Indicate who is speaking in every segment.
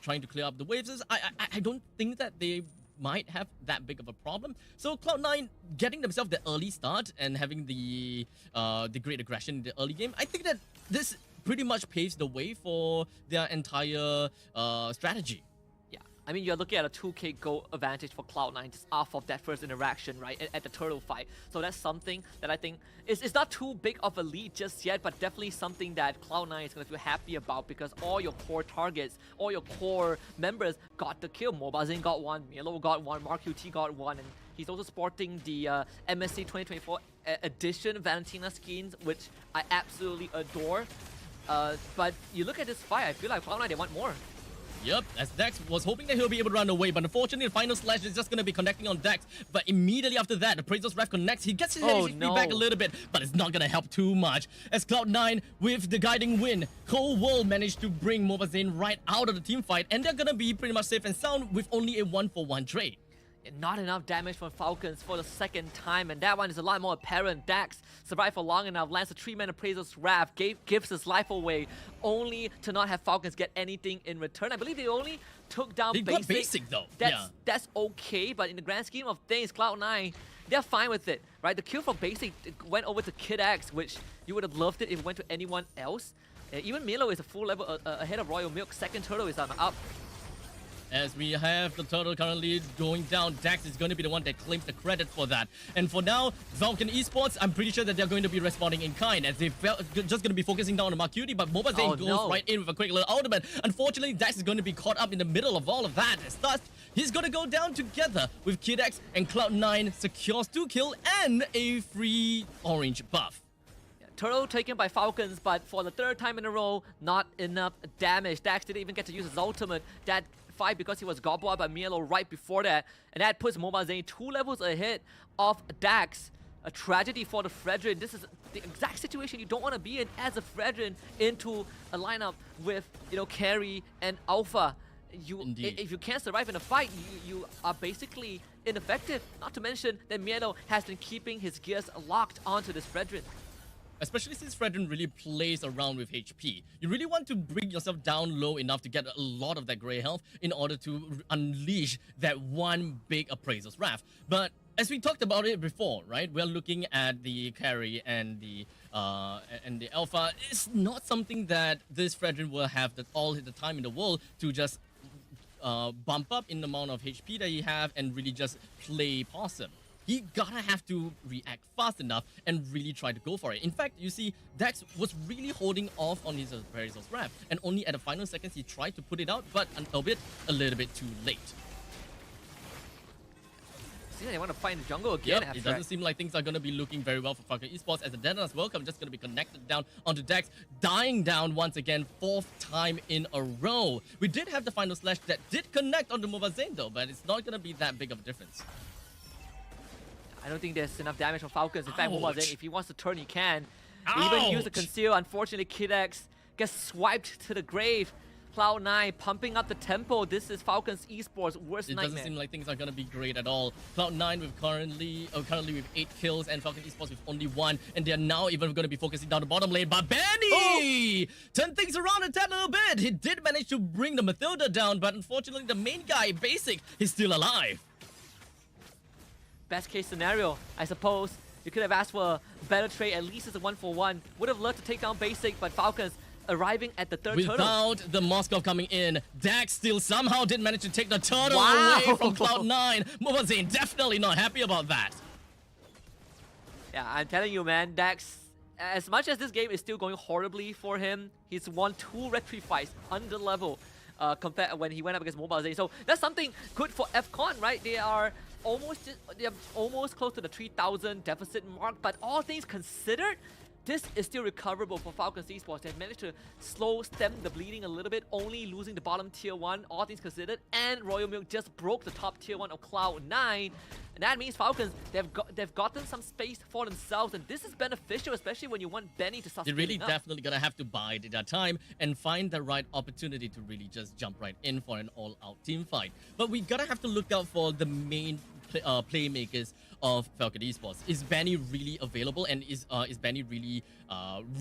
Speaker 1: trying to clear up the waves is I don't think that they might have that big of a problem. So Cloud9 getting themselves the early start and having the great aggression in the early game, I think that this pretty much paves the way for their entire strategy.
Speaker 2: I mean, you're looking at a 2k gold advantage for Cloud9 just off of that first interaction, right, at the turtle fight. So that's something that I think is not too big of a lead just yet, but definitely something that Cloud9 is going to feel happy about because all your core targets, all your core members got the kill. MLBB got one, Milo got one, MarQT got one, and he's also sporting the MSC 2024 edition Valentina skins, which I absolutely adore. But you look at this fight, I feel like Cloud9, they want more.
Speaker 1: Yep, as Dex was hoping that he'll be able to run away, but unfortunately the final slash is just going to be connecting on Dex. But immediately after that, the Appraiser's Ref connects. He gets his HP back a little bit, but it's not going to help too much. As Cloud9 with the guiding win, whole world managed to bring MLBB right out of the team fight, and they're going to be pretty much safe and sound with only a 1-for-1 trade.
Speaker 2: Not enough damage from Falcons for the second time, and that one is a lot more apparent. Dax survived for long enough, lands a 3-man Appraiser's Wrath, gives his life away, only to not have Falcons get anything in return. I believe they only took down Basic.
Speaker 1: Got Basic though.
Speaker 2: That's okay, but in the grand scheme of things, Cloud9, they're fine with it, right? The kill from Basic went over to Kid X, which you would have loved it if it went to anyone else. Even Milo is a full level ahead of Royal Milk. Second turtle is on up.
Speaker 1: As we have the turtle currently going down, Dax is going to be the one that claims the credit for that. And for now, Falcon Esports, I'm pretty sure that they're going to be responding in kind, as they're just going to be focusing down on MarQT, but MLBB goes right in with a quick little ultimate. Unfortunately, Dax is going to be caught up in the middle of all of that. As thus, he's going to go down together with Kid X, and Cloud9 secures 2 kills and a free orange buff.
Speaker 2: Turtle taken by Falcons, but for the third time in a row, not enough damage. Dax didn't even get to use his ultimate. That fight because he was gobbled by Milo right before that, and that puts MLBB 2 levels ahead of Dax. A tragedy for the Fredrin. This is the exact situation you don't want to be in as a Fredrin into a lineup with, you know, Carry and Alpha. If you can't survive in a fight, you are basically ineffective. Not to mention that Milo has been keeping his gears locked onto this Fredrin.
Speaker 1: Especially since Fredrin really plays around with HP. You really want to bring yourself down low enough to get a lot of that grey health in order to unleash that one big Appraiser's Wrath. But as we talked about it before, right? We're looking at the carry and the alpha. It's not something that this Fredrin will have all the time in the world to just bump up in the amount of HP that he have and really just play possum. He gotta have to react fast enough and really try to go for it. In fact, you see, Dax was really holding off on his Appraiser's Wrath, and only at the final seconds he tried to put it out, but a little bit too late.
Speaker 2: See, they want to find the jungle again.
Speaker 1: Yep, it doesn't seem like things are going to be looking very well for Falcon Esports, as the Deadlands Welcome just going to be connected down onto Dax, dying down once again, 4th time in a row. We did have the final slash that did connect onto MLBB though, but it's not going to be that big of a difference.
Speaker 2: I don't think there's enough damage from Falcons. In fact, MLBB, if he wants to turn, he can.
Speaker 1: Ouch.
Speaker 2: Even use a conceal. Unfortunately, Kid X gets swiped to the grave. Cloud9 pumping up the tempo. This is Falcons Esports' worst nightmare.
Speaker 1: It doesn't seem like things are going to be great at all. Cloud9 with currently with 8 kills and Falcon Esports with only 1. And they're now even going to be focusing down the bottom lane. But Benny turned things around a tad little bit. He did manage to bring the Mathilda down, but unfortunately the main guy, Basic, is still alive.
Speaker 2: Best case scenario, I suppose. You could have asked for a better trade, at least as a 1-for-1. Would have loved to take down Basic, but Falcons arriving at the third turtle.
Speaker 1: Without the Moskov coming in, Dax still somehow did manage to take the turtle away from Cloud9. MLBB definitely not happy about that.
Speaker 2: Yeah, I'm telling you, man, Dax, as much as this game is still going horribly for him, he's won 2 retreat fights under level compared when he went up against MLBB. So that's something good for FCon, right? They are almost close to the 3,000 deficit mark, but all things considered, this is still recoverable for Falcons Esports. They've managed to stem the bleeding a little bit, only losing the bottom tier 1, all things considered, and Royal Milk just broke the top tier 1 of Cloud9. And that means Falcons, they've gotten some space for themselves, and this is beneficial, especially when you want Benny to start
Speaker 1: You're really definitely gonna have to bide their time and find the right opportunity to really just jump right in for an all-out team fight. But we gotta have to look out for the main playmakers of Falcon Esports. Is Benny really available, and is Benny really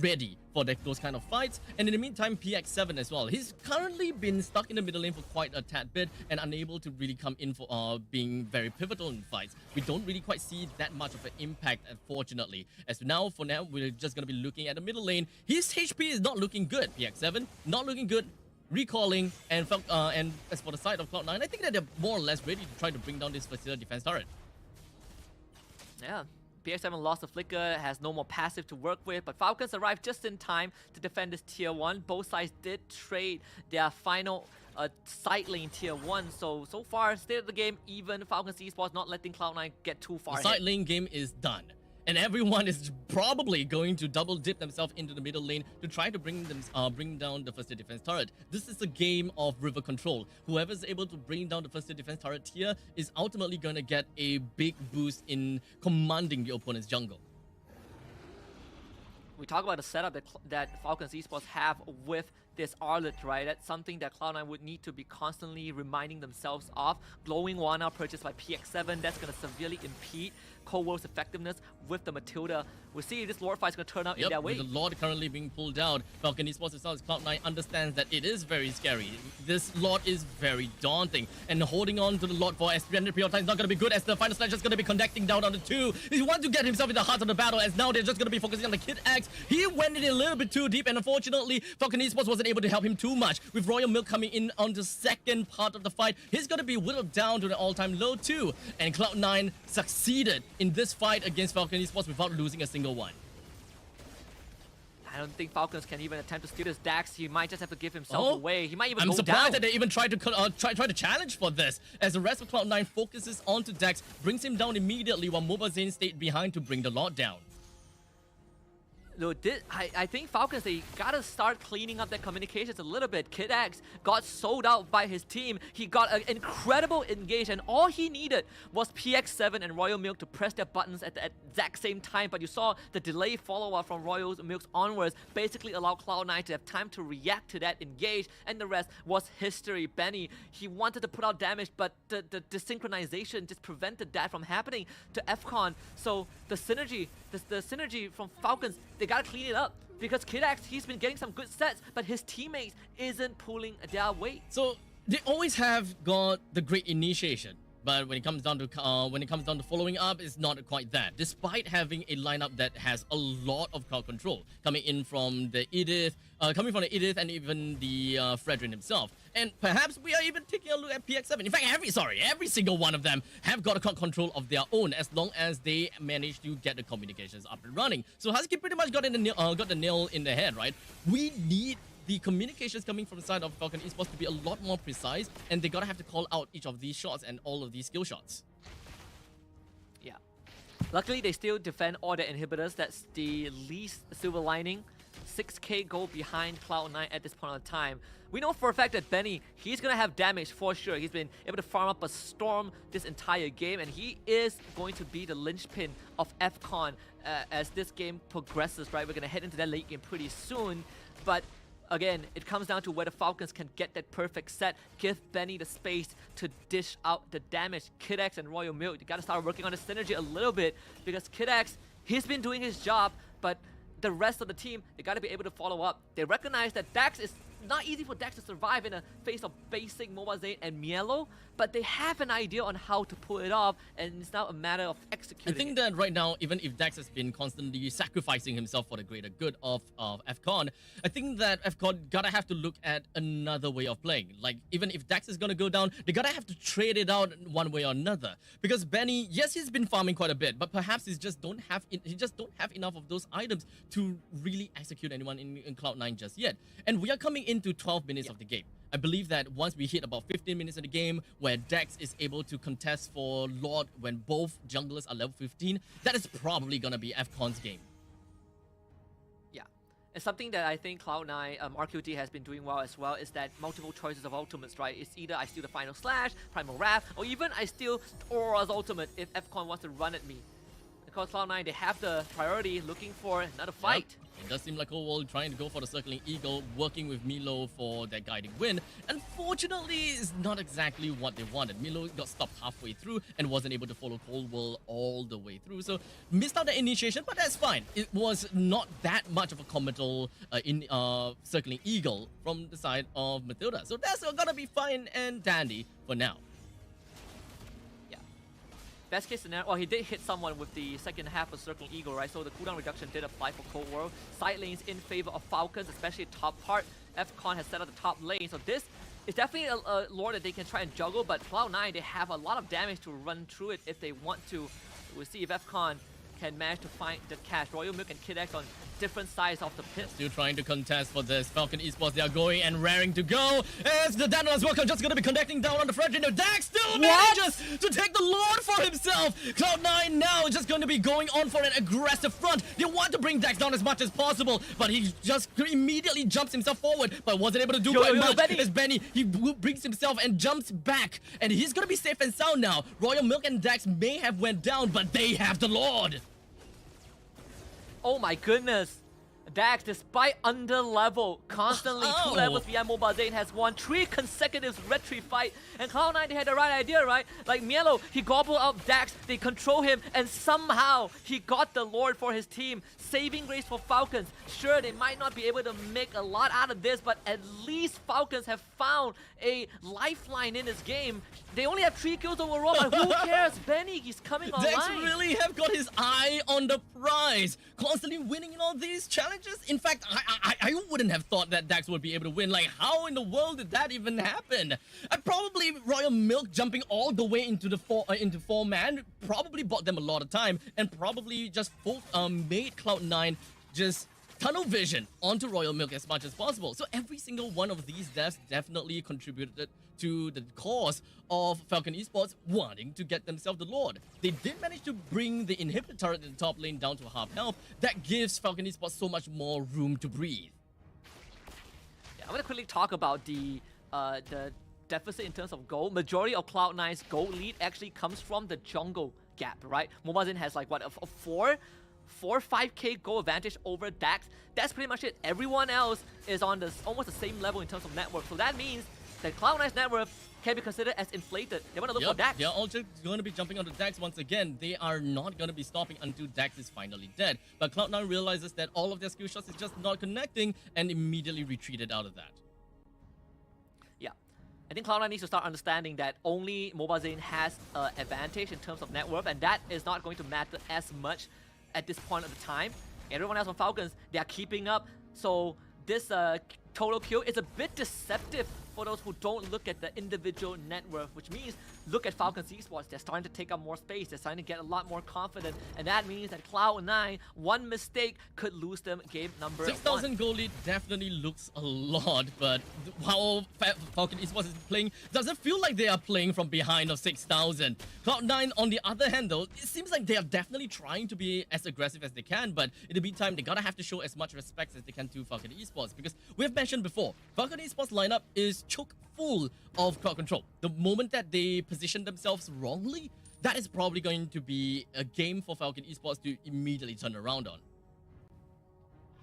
Speaker 1: ready for those kind of fights? And in the meantime, PX7 as well. He's currently been stuck in the middle lane for quite a tad bit and unable to really come in for being very pivotal in fights. We don't really quite see that much of an impact, unfortunately. As for now, we're just going to be looking at the middle lane. His HP is not looking good. PX7 not looking good. Recalling, and as for the side of Cloud9, I think that they're more or less ready to try to bring down this facility defense turret.
Speaker 2: Yeah, PX7 lost the flicker, has no more passive to work with, but Falcons arrived just in time to defend this tier 1. Both sides did trade their final side lane tier 1, so far, state of the game, even Falcons Esports not letting Cloud9 get too far
Speaker 1: ahead. The side lane game is done. And everyone is probably going to double dip themselves into the middle lane to try to bring down the first defense turret. This is a game of river control. Whoever is able to bring down the first defense turret here is ultimately going to get a big boost in commanding the opponent's jungle.
Speaker 2: We talk about the setup that Falcons Esports have with this Arlet, right? That's something that Cloud9 would need to be constantly reminding themselves of. Glowing Wana purchased by PX7, that's going to severely impede Cold War's effectiveness with the Matilda. We'll see if this Lord fight is going to turn out in their way.
Speaker 1: With the Lord currently being pulled out, Falcon Esports itself, Cloud9 understands that it is very scary. This Lord is very daunting, and holding on to the Lord for a extended period of time is not going to be good, as the final slash is going to be connecting down on the 2. He wants to get himself in the heart of the battle, as now they're just going to be focusing on the Kid X. He went in a little bit too deep, and unfortunately, Falcon Esports wasn't able to help him too much. With Royal Milk coming in on the second part of the fight, he's going to be whittled down to the all-time low too. And Cloud9 succeeded in this fight against Falcon Esports without losing a single one.
Speaker 2: I don't think Falcons can even attempt to steal this Dax. He might just have to give himself away. He might even
Speaker 1: I'm
Speaker 2: go
Speaker 1: surprised
Speaker 2: down.
Speaker 1: that they even tried to try to challenge for this, as the rest of Cloud9 focuses onto Dax, brings him down immediately while Mobile Zane stayed behind to bring the Lord down.
Speaker 2: No, I think Falcons, they gotta start cleaning up their communications a little bit. Kid X got sold out by his team. He got an incredible engage, and all he needed was PX7 and Royal Milk to press their buttons at the exact same time. But you saw the delay follow-up from Royal Milk's onwards basically allowed Cloud9 to have time to react to that engage, and the rest was history. Benny, he wanted to put out damage, but the synchronization just prevented that from happening to FCon. So the synergy from Falcons, they gotta clean it up, because Kid X, he's been getting some good sets, but his teammates isn't pulling their weight.
Speaker 1: So they always have got the great initiation, but when it comes down to following up, it's not quite that. Despite having a lineup that has a lot of crowd control coming from the Edith, and even the Fredrin himself. And perhaps we are even taking a look at PX7. In fact, every single one of them have got a crowd control of their own, as long as they manage to get the communications up and running. So Husky pretty much got the nail in the head, right? We need the communications coming from the side of Falcon Esports to be a lot more precise, and they gotta have to call out each of these shots and all of these skill shots.
Speaker 2: Yeah. Luckily, they still defend all their inhibitors. That's the least silver lining. 6k gold behind Cloud9 at this point in time. We know for a fact that Benny, he's gonna have damage for sure. He's been able to farm up a storm this entire game, and he is going to be the linchpin of FCon as this game progresses, right? We're gonna head into that late game pretty soon, but again, it comes down to whether Falcons can get that perfect set, give Benny the space to dish out the damage. Kid X and Royal Milk, you gotta start working on the synergy a little bit, because Kid X, he's been doing his job, but the rest of the team, they gotta be able to follow up. They recognize that Dax is not easy for Dax to survive in a face of basic Mobile Zane and Mielo, but they have an idea on how to pull it off, and it's now a matter of executing.
Speaker 1: I think that right now, even if Dax has been constantly sacrificing himself for the greater good of FCon, I think that FCon gotta have to look at another way of playing. Like, even if Dax is gonna go down, they gotta have to trade it out one way or another. Because Benny, yes, he's been farming quite a bit, but perhaps he just don't have enough of those items to really execute anyone in Cloud9 just yet. And we are coming into 12 minutes of the game. I believe that once we hit about 15 minutes of the game where Dax is able to contest for Lord when both junglers are level 15, that is probably gonna be FCon's game.
Speaker 2: Yeah. And something that I think Cloud9, RQT has been doing well as well is that multiple choices of ultimates, right? It's either I steal the Final Slash, Primal Wrath, or even I steal Aura's ultimate if FCon wants to run at me. because Cloud9, they have the priority looking for another fight.
Speaker 1: Yep. It does seem like Cold trying to go for the Circling Eagle, working with Milo for that guiding win. Unfortunately, it's not exactly what they wanted. Milo got stopped halfway through and wasn't able to follow Cold all the way through. So missed out the initiation, but that's fine. It was not that much of a committal Circling Eagle from the side of Matilda. So that's gonna be fine and dandy for now.
Speaker 2: Best case scenario, well, he did hit someone with the second half of Circling Eagle, right? So the cooldown reduction did apply for Cold War. Side lanes in favor of Falcons, especially top part. FCon has set up the top lane, so this is definitely a lore that they can try and juggle, but Cloud9, they have a lot of damage to run through it if they want to. We'll see if FCon can manage to find the cash. Royal Milk and Kid X on different sides of the pit.
Speaker 1: Still trying to contest for this. Falcon Esports, they are going and raring to go. As the Dano as well, just going to be connecting down on the front. Dax still manages to take the Lord for himself. Cloud9 now just going to be going on for an aggressive front. They want to bring Dax down as much as possible, but he just immediately jumps himself forward, but wasn't able to do quite much.
Speaker 2: Benny.
Speaker 1: As Benny, he brings himself and jumps back, and he's going to be safe and sound now. Royal Milk and Dax may have went down, but they have the Lord.
Speaker 2: Oh my goodness. Dax, despite under level, constantly 2 levels behind Mobile Zane, has won 3 consecutive retry fight. And Cloud9, they had the right idea, right? Like Mielo, he gobbled up Dax, they control him, and somehow he got the Lord for his team. Saving grace for Falcons. Sure, they might not be able to make a lot out of this, but at least Falcons have found a lifeline in this game. They only have 3 kills overall, but who cares? Benny, he's coming online.
Speaker 1: Dax really have got his eye on the prize. Constantly winning in all these challenges. In fact, I wouldn't have thought that Dax would be able to win. Like, how in the world did that even happen? Probably Royal Milk jumping all the way into the into 4-man probably bought them a lot of time, and probably just made Cloud9 just tunnel vision onto Royal Milk as much as possible. So every single one of these deaths definitely contributed to the cause of Falcon Esports wanting to get themselves the Lord. They did manage to bring the inhibitor turret in the top lane down to half health. That gives Falcon Esports so much more room to breathe.
Speaker 2: Yeah, I'm gonna quickly talk about the deficit in terms of gold. Majority of Cloud9's gold lead actually comes from the jungle gap, right? Mobile Zin has like what, a 5k gold advantage over Dax. That's pretty much it. Everyone else is on this almost the same level in terms of net worth. So that means that Cloud9's net worth can be considered as inflated. They want to look for Dax.
Speaker 1: They're all just going to be jumping onto Dax once again. They are not going to be stopping until Dax is finally dead. But Cloud9 realizes that all of their skill shots is just not connecting and immediately retreated out of that.
Speaker 2: Yeah. I think Cloud9 needs to start understanding that only Mobile Zane has an advantage in terms of net worth, and that is not going to matter as much at this point of the time. Everyone else on Falcons, they are keeping up. So this total kill is a bit deceptive for those who don't look at the individual net worth, which means look at Falcons Esports. They're starting to take up more space. They're starting to get a lot more confident, and that means that Cloud9, one mistake could lose them game number
Speaker 1: 6,000 gold lead definitely looks a lot, but how Falcon Esports is playing doesn't feel like they are playing from behind of 6,000. Cloud9, on the other hand, though, it seems like they are definitely trying to be as aggressive as they can, but in the meantime, they gotta have to show as much respect as they can to Falcon Esports, because we have mentioned before, Falcon Esports lineup is chock full of crowd control. The moment that they position themselves wrongly, that is probably going to be a game for Falcon Esports to immediately turn around on.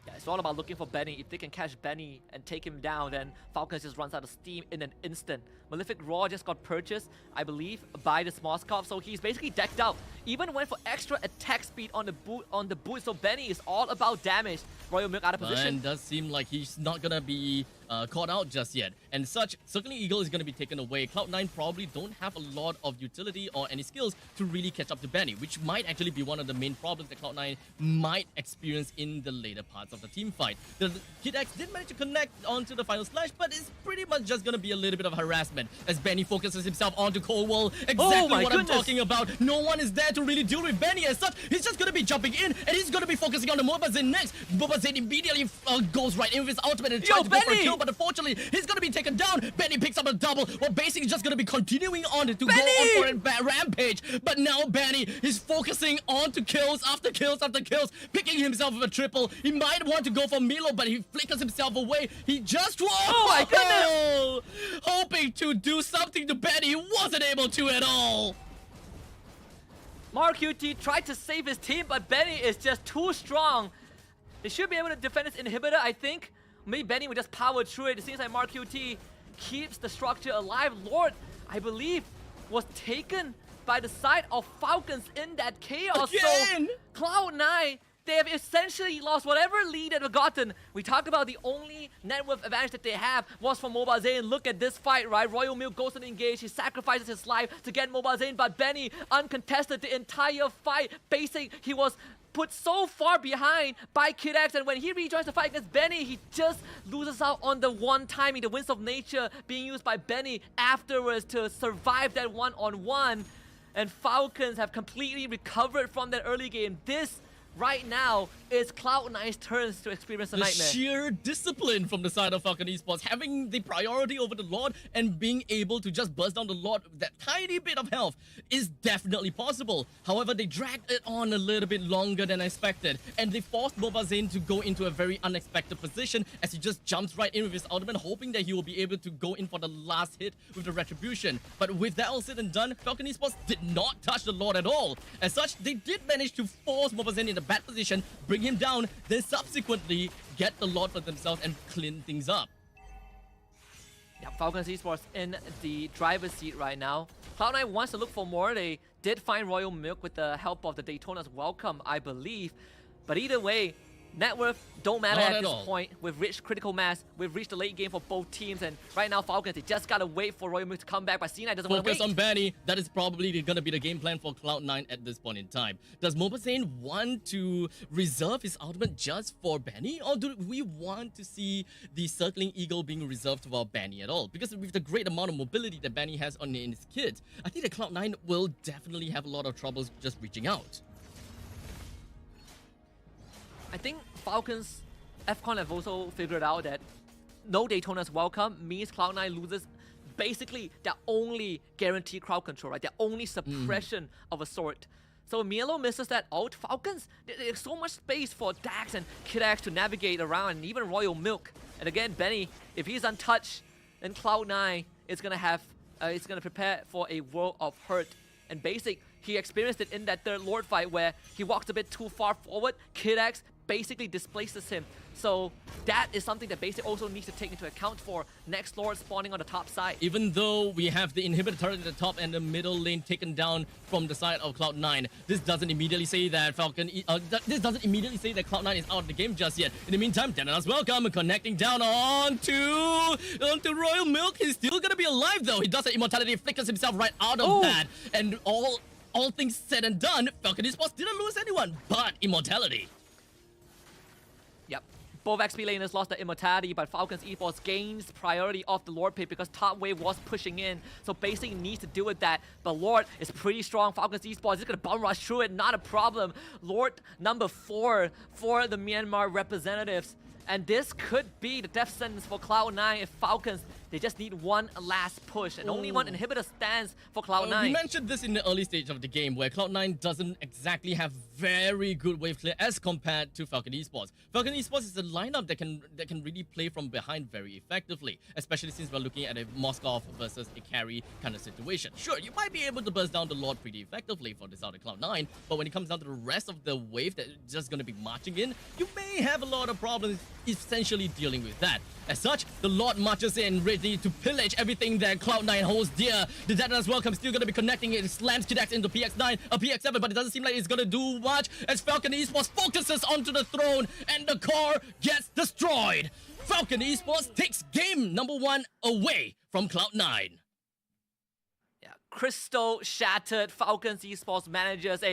Speaker 2: Yeah, it's all about looking for Benny. If they can catch Benny and take him down, then Falcons just runs out of steam in an instant. Malefic Raw just got purchased, I believe, by the small scope, so he's basically decked out. Even went for extra attack speed on the boot, so Benny is all about damage. Royal Milk out of position.
Speaker 1: And does seem like he's not gonna be caught out just yet. And such, Circling Eagle is gonna be taken away. Cloud9 probably don't have a lot of utility or any skills to really catch up to Benny, which might actually be one of the main problems that Cloud9 might experience in the later parts of the team fight. The Kid X did manage to connect onto the final slash, but it's pretty much just gonna be a little bit of harassment as Benny focuses himself onto Cold Wall. Exactly what I'm talking about. No one is there to really deal with Benny as such. He's just gonna be jumping in, and he's gonna be focusing on the Mobile Zin next. Mobile Zin immediately goes right in with his ultimate and tries to go for a kill, but unfortunately, he's gonna be taken down. Benny picks up a double. Well, basically just gonna be continuing on to go on for a rampage. But now Benny is focusing on to kills after kills after kills, picking himself with a triple. He might want to go for Milo, but he flickers himself away. He just
Speaker 2: my goodness!
Speaker 1: Hoping to do something to Benny, he wasn't able to at all.
Speaker 2: MarQT tried to save his team, but Benny is just too strong. They should be able to defend this inhibitor, I think. Maybe Benny will just power through it. It seems like MarQT keeps the structure alive. Lord, I believe, was taken by the side of Falcons in that chaos.
Speaker 1: Again!
Speaker 2: So CLOUD9, they have essentially lost whatever lead they've gotten. We talked about the only net worth advantage that they have was for Mobile Zayn. Look at this fight, right? Royal Milk goes to engage. He sacrifices his life to get Mobile Zayn, but Benny uncontested the entire fight. Basically, he was put so far behind by Kid X, and when he rejoins the fight against Benny, he just loses out on the one timing, the Winds of Nature being used by Benny afterwards to survive that one-on-one. And Falcons have completely recovered from that early game. This right now is Cloud9's turns to experience a nightmare.
Speaker 1: The sheer discipline from the side of Falcon Esports, having the priority over the Lord and being able to just burst down the Lord with that tiny bit of health is definitely possible. However, they dragged it on a little bit longer than expected, and they forced Mobile Zayn to go into a very unexpected position as he just jumps right in with his ultimate, hoping that he will be able to go in for the last hit with the Retribution. But with that all said and done, Falcon Esports did not touch the Lord at all. As such, they did manage to force Mobile Zayn in a bad position, bring him down, then subsequently get the Lord for themselves and clean things up.
Speaker 2: Yeah, Falcons Esports in the driver's seat right now. Cloud9 wants to look for more. They did find Royal Milk with the help of the Daytona's Welcome, I believe. But either way, net worth don't matter at this point. We've reached critical mass. We've reached the late game for both teams. And right now, Falcons, they just gotta wait for Royal Milk to come back. But C9 doesn't want to wait.
Speaker 1: Focus on Benny. That is probably gonna be the game plan for Cloud9 at this point in time. Does Mobile Zayn want to reserve his ultimate just for Benny? Or do we want to see the Circling Eagle being reserved for Benny at all? Because with the great amount of mobility that Benny has in his kit, I think that Cloud9 will definitely have a lot of troubles just reaching out.
Speaker 2: I think Falcons, FCon have also figured out that no Daytona's Welcome means Cloud9 loses basically their only guaranteed crowd control, right? Their only suppression of a sort. So Mielo misses that out. Falcons, there's so much space for Dax and Kid X to navigate around, and even Royal Milk. And again, Benny, if he's untouched, then Cloud9 is gonna have, it's gonna prepare for a world of hurt. And basic, he experienced it in that third Lord fight where he walks a bit too far forward. Kid X basically displaces him. So that is something that Basic also needs to take into account for next Lord spawning on the top side.
Speaker 1: Even though we have the inhibitor turret at the top and the middle lane taken down from the side of Cloud9, this doesn't immediately say that Cloud9 is out of the game just yet. In the meantime, Dana's Welcome connecting down onto Royal Milk. He's still gonna be alive though. He does the immortality, flickers himself right out of that, and all things said and done, Falcon Esports didn't lose anyone but immortality.
Speaker 2: Yep. Both XP laners lost the immortality, but Falcons Esports gains priority off the Lord pick because top wave was pushing in. So Basic needs to deal with that. But Lord is pretty strong. Falcons Esports is going to bum rush through it, not a problem. Lord number 4 for the Myanmar representatives. And this could be the death sentence for Cloud9 if Falcons, they just need one last push. And only one inhibitor stands for Cloud9.
Speaker 1: We mentioned this in the early stage of the game where Cloud9 doesn't exactly have very good wave clear as compared to Falcon Esports. Falcon Esports is a lineup that can really play from behind very effectively, especially since we're looking at a Moskov versus a carry kind of situation. Sure, you might be able to burst down the Lord pretty effectively for this out of Cloud9, but when it comes down to the rest of the wave that's just going to be marching in, you may have a lot of problems essentially dealing with that. As such, the Lord marches in ready to pillage everything that Cloud9 holds dear. The Detona's Welcome still going to be connecting it. It slams Kid X into PX9, PX7, but it doesn't seem like it's going to do much as Falcon Esports focuses onto the throne and the core gets destroyed. Falcon Esports takes game number 1 away from Cloud9.
Speaker 2: Yeah, crystal shattered. Falcons Esports manages a